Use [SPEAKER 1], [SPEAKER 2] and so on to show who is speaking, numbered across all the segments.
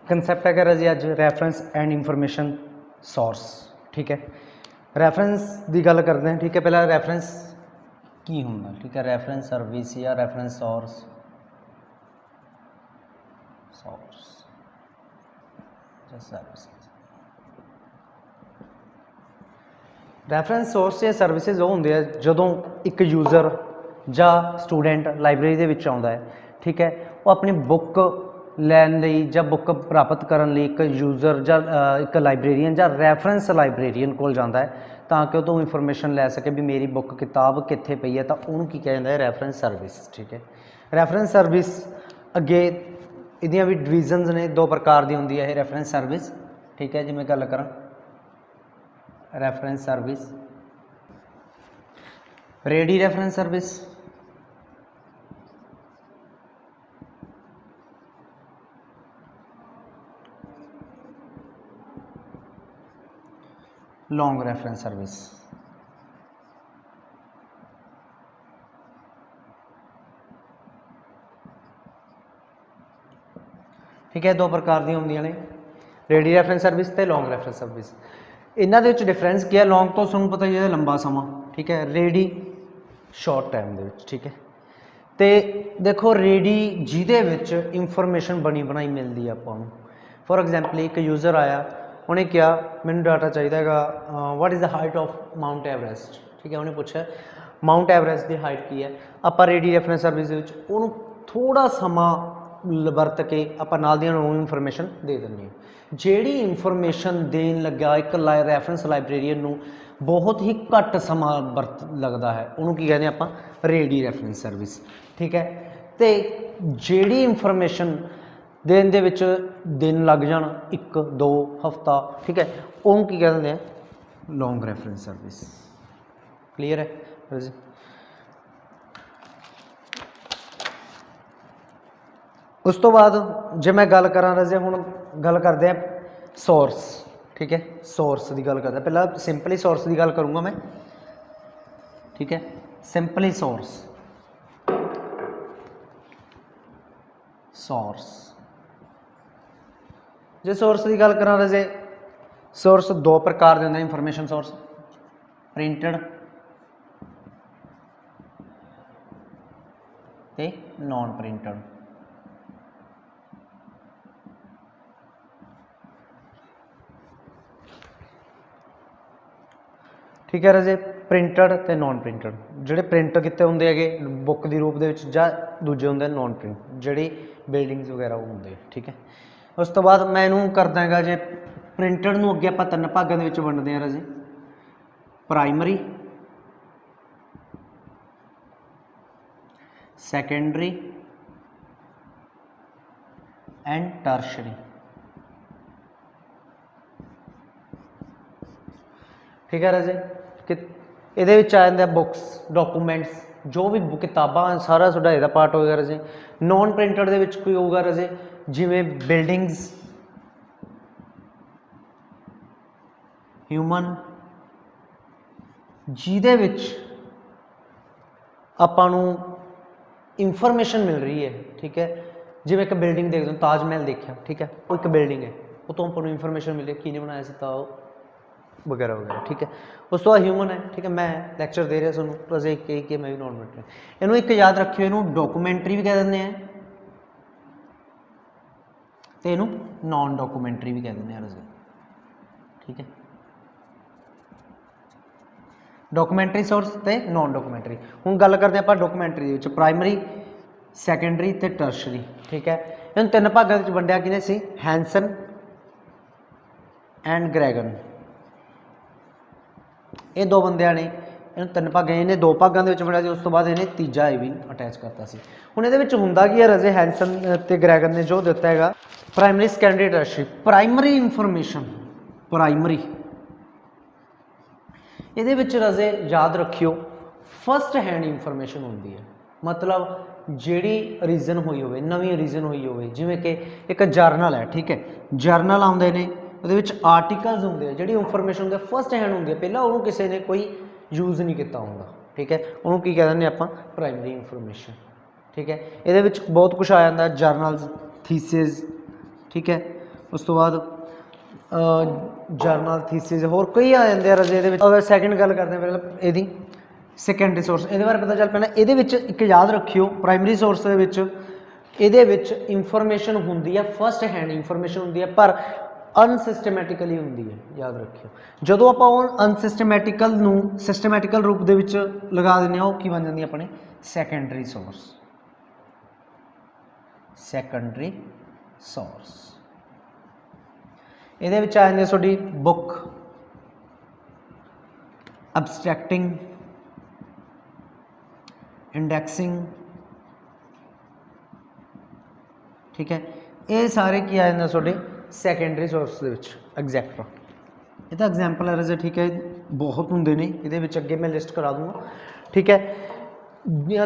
[SPEAKER 1] Concept है जी अज reference and information source. ठीक है, रैफरेंस की गल करते हैं। ठीक है, पहला रैफरेंस की होंगे। ठीक है, रैफरेंस सर्विस या reference source service. Reference source या सर्विसिज वो होंगे जदों एक यूजर या स्टूडेंट लाइब्रेरी के विच आउंदा है। ठीक है, वो अपनी बुक लैन लई या बुक प्राप्त करने लई एक यूजर या एक लाइब्रेरीयन या रैफरेंस लाइब्रेरीयन कोल जांदा है ताकि वो इंफॉर्मेशन लै सके भी मेरी बुक किताब कित्थे पई है, तो उन्होंने की कहा जाता है रैफरेंस सर्विस। ठीक है, रैफरेंस सर्विस अगे इहदियां भी डिविजन्स ने, दो प्रकार की होंदी है रैफरेंस सर्विस। ठीक है, जिवें गल करां reference service, ready reference service, long reference service. ठीक है, दो प्रकार दी होंदियां ने, रेडी रेफरेंस सर्विस ते लॉन्ग रेफरेंस सर्विस। इन्हां दे विच डिफरेंस क्या है? लॉन्ग तो तुहानूं पता ही है लंबा समा, ठीक है, रेडी शॉर्ट टाइम दे विच। ठीक है, तो देखो रेडी जिहदे विच इंफॉर्मेशन बनी बनाई मिलती है आपां नूं। फॉर एग्जाम्पल एक यूजर आया, उन्हें क्या मैनूं डाटा चाहिए है, what is the height of mount Everest. ठीक है, उन्हें पूछा माउंट एवरेस्ट की हाइट की है। आपां रेडी रेफरेंस सर्विस दे विच उहनूं थोड़ा समा वरत के आपां नाल दी नाल इंफॉर्मेशन दे दिंदे हां। जिहड़ी इंफॉर्मेशन देन लग्या एक रैफरेंस लाइब्रेरीयन नूं बहुत ही घट समा वरत लगता है, उन्होंने की कहते हैं आपां रेडी रैफरेंस सर्विस। ठीक है, तो जिहड़ी इंफॉर्मेशन देन दे विच दिन लग जाण, एक दो हफ्ता, ठीक है, उन्होंने की कहते हैं लॉन्ग रैफरेंस सर्विस। क्लीयर है जी? उस तो बाद जे मैं गल करा रजे, हुण गल करते हैं सोर्स। ठीक है, सोर्स की गल करते पहला सिंपली सोर्स की गल करूँगा मैं। ठीक है, सिंपली सोर्स जे सोर्स की गल करा रजे, सोर्स दो प्रकार के होंगे इंफॉर्मेशन सोर्स, प्रिंटड ते नॉन प्रिंटड। ठीक है राजे, प्रिंटड ते नॉन प्रिंटड। जोड़े प्रिंट किते होंगे है बुक के रूप के दूजे होंगे नॉन प्रिंट, जी बिल्डिंग्स वगैरह होंगे। ठीक है, उस तो बाद मैं इनू करदा है जे प्रिंटड नूं अगे आपां तीन भागों के वंडदे हैं राजे, प्राइमरी, सैकेंडरी एंड टर्शरी। ठीक है राजे, कि ये आ जाते बुक्स डॉकूमेंट्स जो भी किताबां सारा साडा इहदा पार्ट होगा राजे। नॉन प्रिंटड दे विच कोई होगा राजे जिवें बिल्डिंग्स, ह्यूमन, जिहदे विच आपां नूं इंफॉर्मेशन मिल रही है। ठीक है, जिवें एक बिल्डिंग देख दो, ताजमहल देखा, ठीक है, वो एक बिल्डिंग है, वो तो आपां नूं इंफॉर्मेशन मिले किने बनाया सी वगैरह वगैरह। ठीक है, उस तो बाद ह्यूमन है। ठीक है, मैं लैक्चर दे रहा सूँ रजे कि मैं भी नॉन प्रिंटड। इनू एक याद रखियो, इनू डॉकूमेंटरी भी कह देंगे हैं तो इनू नॉन डॉकूमेंटरी भी कह देंगे हैं रजे। ठीक है, डॉकूमेंटरी सोर्स ते नॉन डॉकूमेंटरी। हुण गल करते हैं आपां डॉकूमेंटरी दे, प्राइमरी, सैकेंडरी ते टर्शरी। ठीक है, इन तीन भागों में वंडिया किने सी? Hansen and ग्रैगन। ये दो बंदियां ने इन तीन भागों, इन्हें दो भागों के वंडिया सी, उस तो बाद इन्हें तीजा ये भी अटैच करता सी। हुण इहदे विच हुंदा की है रजे, हैंसन ते ग्रैगन ने जो दिता है primary, secondary, tertiary. Primary information, primary ये रजे याद रखियो फस्ट हैंड इंफॉर्मेशन होंगी है, मतलब जिहड़ी रीजन हुई हो, नवी रीजन हुई हो, जिमें कि एक जर्नल है। ठीक है, जर्नल आते हैं, वो आर्टिकल्स होंगे, जी इंफॉर्मेशन होंगी फस्ट हैंड होंगी, पहला उन्होंने किसी ने कोई यूज़ नहीं किया होंगे। ठीक है, उन्होंने की कह दें आप प्राइमरी इंफॉर्मेशन। ठीक है, ये बहुत कुछ आ जाता है, जर्नल्स, थीसिस, ठीक है, उस तो बाद जर्नल थीसिस होर कई आ जाते हैं रजे ये। अगर सैकेंड गल करते हैं मतलब यदि सैकेंडरी सोर्स ये बारे पता चल पैना। ये एक याद रखियो प्राइमरी सोर्स ये इंफॉर्मेशन होंगी है फस्ट हैंड इंफॉर्मेशन होंगी है पर अनसिस्टमैटिकली होंगी है, याद रखियो। जो आप अनसिस्टमैटिकल सिस्टमैटिकल रूप के लगा दें की बन जाती है अपने सैकेंडरी सोर्स। सैकेंडरी सोर्स ये आ जाती है थोड़ी बुक अबस्ट्रैक्टिंग इंडैक्सिंग, ठीक है। ये सारे की आ जाते थोड़े सैकेंडरी सोर्स एग्जैक्टरा। ये तो एग्जाम्पल है रजे, ठीक है, बहुत होंगे ने ये अगे मैं लिस्ट करा दूंगा, ठीक है।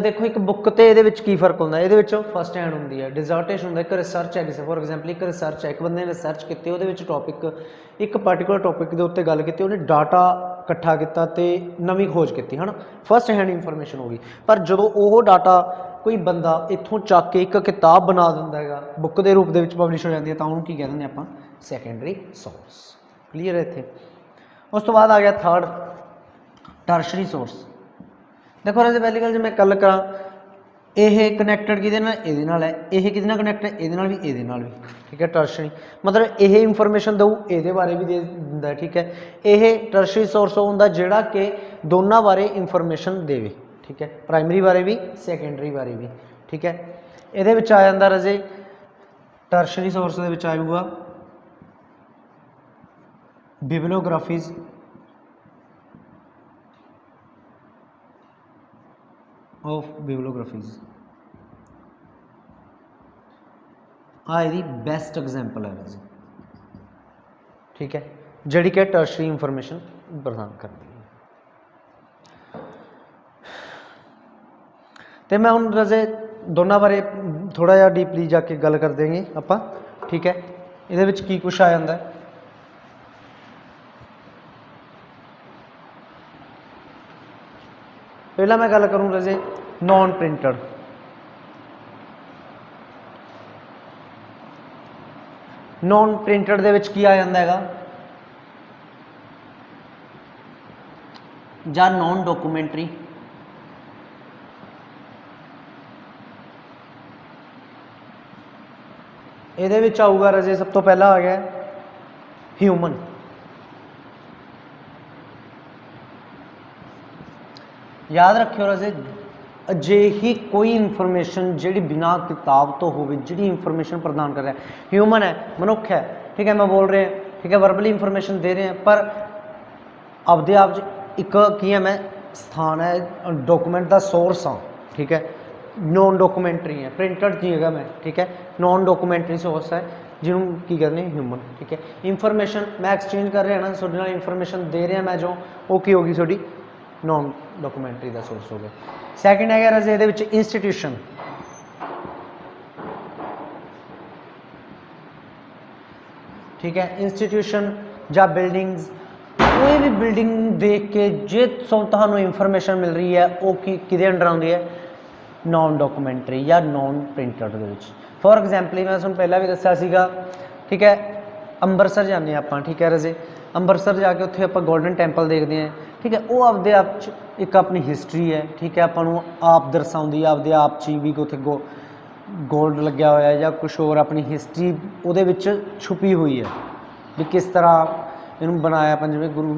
[SPEAKER 1] देखो एक बुक तो ये की फर्क होता है, ये फस्ट हैंड होंगी है, डिजर्टेशन होंगे, एक रिसर्च है किसी फॉर एग्जाम्पल एक रिसर्च है, एक बंदे ने रिसर्च की वो टॉपिक एक पर्टिकुलर टॉपिक के उत्ते गल की उन्हें डाटा इकट्ठा किया तो नवी खोज की है ना, फस्ट हैंड इंफॉर्मेशन होगी। पर जो वो डाटा कोई बंदा इतों चक के एक किताब बना दिंदा है बुक के रूप के पब्लिश हो जाती है तो उन्होंने की कह देंगे आप सैकेंडरी सोर्स। क्लीयर है इतने। उस तो बाद आ गया थर्ड टर्शरी सोर्स। देखो रजे पहली गल जो मैं गल करा ये कनैक्टड कि है, ये कि कनैक्ट है ये भी भी, ठीक है। टर्शरी मतलब ये इंफॉर्मेशन दऊ ये बारे भी दे दिंदा है, ठीक है। ये टर्शरी सोर्स होंदा जिहड़ा कि दोनों बारे इंफॉर्मेशन देवे, ठीक है, प्राइमरी बारे भी सैकेंडरी बारे भी, ठीक है। ये आ जाता रजे टर्शरी सोर्स के आऊगा बिबलियोग्राफीज ऑफ बिबलियोग्राफीज। हाँ ये बेस्ट एग्जाम्पल है वैसे, ठीक है, जड़ी कि टर्शरी इंफॉर्मेशन प्रदान करती है। तो मैं हूँ रजे दोनों बारे थोड़ा जहा डीपली जाके गल कर देंगे आप, ठीक है। ये की कुछ आ जाता है, पहला मैं गल करूँ रजे नॉन प्रिंटड। नॉन प्रिंटड दे विच की आ जाता है या नॉन डॉक्यूमेंटरी, ये आऊगा रजे सब तो पहला आ गया ह्यूमन। याद रखियो रजे अजिही कोई इंफॉर्मेशन जी बिना किताब तो हो जी इंफॉर्मेशन प्रदान कर रहा है ह्यूमन है, मनुख है, ठीक है। मैं बोल रहे हैं, ठीक है, वर्बली इंफॉर्मेशन दे रहे हैं पर आपदे आप एक की है मैं स्थान है डॉक्यूमेंट का सोर्स हाँ, ठीक है। नॉन डॉक्यूमेंटरी है, प्रिंटड नहीं है मैं, ठीक है, नॉन डॉक्यूमेंटरी सोर्स है जिन्होंने की करने ह्यूमन, ठीक है। इंफॉर्मेशन मैं एक्सचेंज कर रहा है ना इंफॉर्मेशन दे रहा मैं जो वो की होगी थोड़ी नॉन डॉक्यूमेंटरी का सोर्स हो गया। सैकेंड है रजे ये इंस्टीट्यूशन, ठीक है। इंस्टीट्यूशन या बिल्डिंग्स, कोई भी बिल्डिंग देख के जे तुहानू इंफॉर्मेशन मिल रही है वो कि अंडर आती है नॉन डॉक्यूमेंटरी या नॉन प्रिंटड के। फॉर एग्जाम्पल मैं तुहानू पहला भी दस्या सीगा, ठीक है, अंबरसर जाने आप, ठीक है रजे, अंबरसर जाके उत्थे आप गोल्डन टैंपल देखते हैं, ठीक है। वो आपदे आप एक अपनी हिस्टरी है, ठीक है, आपू आप दर्शाती है आपदे आप ची भी उत्थे गोल्ड लग्या हुआ है या कुछ और अपनी हिस्टरी वो छुपी हुई है भी किस तरह इन्हों बनाया पंजवें गुरु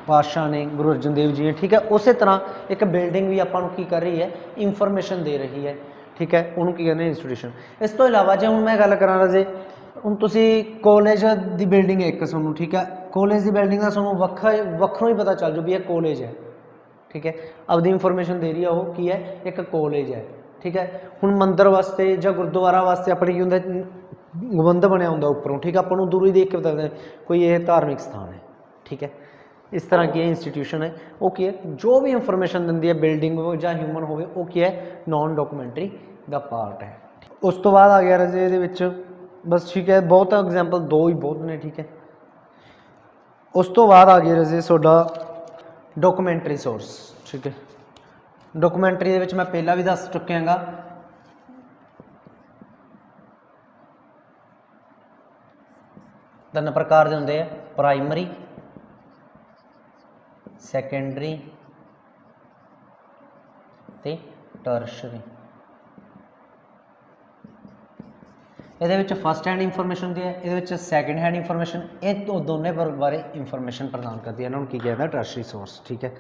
[SPEAKER 1] पातशाह ने, गुरु अर्जन देव जी ने, ठीक है। उस तरह एक बिल्डिंग भी आपको की कर रही है इंफॉर्मेशन दे रही है, ठीक है, उन्होंने की कहते हैं इंस्टीट्यूशन। इस तो इलावा जो हूँ मैं गल करा रजे हूँ तुसी कॉलेज की बिल्डिंग है एक सूँ, ठीक है, कॉलेज की बिल्डिंग का सूँ वक्रों ही पता चल जाओ भी यह कॉलेज है, ठीक है। अब इंफॉर्मेशन दे रही है वो की है एक कॉलेज है, ठीक है। हुण मंदिर वास्ते या गुरुद्वारा वास्ते अपने की होंगे गबंध बनया होंगे उपरों, ठीक है, अपन दूरों ही देख के बता दें कोई ये धार्मिक स्थान है, ठीक है। इस तरह की इंस्टीट्यूशन है वो की है जो भी इंफॉर्मेशन दी है बिल्डिंग हो या ह्यूमन हो वो की है नॉन डॉक्यूमेंटरी का पार्ट है। उस तो बाद आ गया रजे ये बस, ठीक है, बहुत एग्जाम्पल दो ही बहुत ने, ठीक है। उस तो बाद आ गया रजे सोडा डॉक्यूमेंटरी सोर्स, ठीक है। डॉक्यूमेंटरी मैं पहला भी दस चुकियागा ਤਿੰਨ ਪ੍ਰਕਾਰ ਦੇ ਹੁੰਦੇ ਆ, ਪ੍ਰਾਇਮਰੀ, ਸੈਕੰਡਰੀ ਤੇ ਟਰਸ਼ਰੀ। ਇਹਦੇ ਵਿੱਚ ਫਸਟ ਹੈਂਡ ਇਨਫੋਰਮੇਸ਼ਨ ਹੁੰਦੀ ਹੈ, ਇਹਦੇ ਵਿੱਚ ਸੈਕੰਡ ਹੈਂਡ ਇਨਫੋਰਮੇਸ਼ਨ, ਇਹ ਦੋਨੇ ਬਾਰੇ ਇਨਫੋਰਮੇਸ਼ਨ ਪ੍ਰਦਾਨ ਕਰਦੀ ਹੈ, ਇਹਨਾਂ ਨੂੰ ਕੀ ਕਹਿੰਦਾ ਟਰਸ਼ਰੀ ਸੋਰਸ। ਠੀਕ ਹੈ।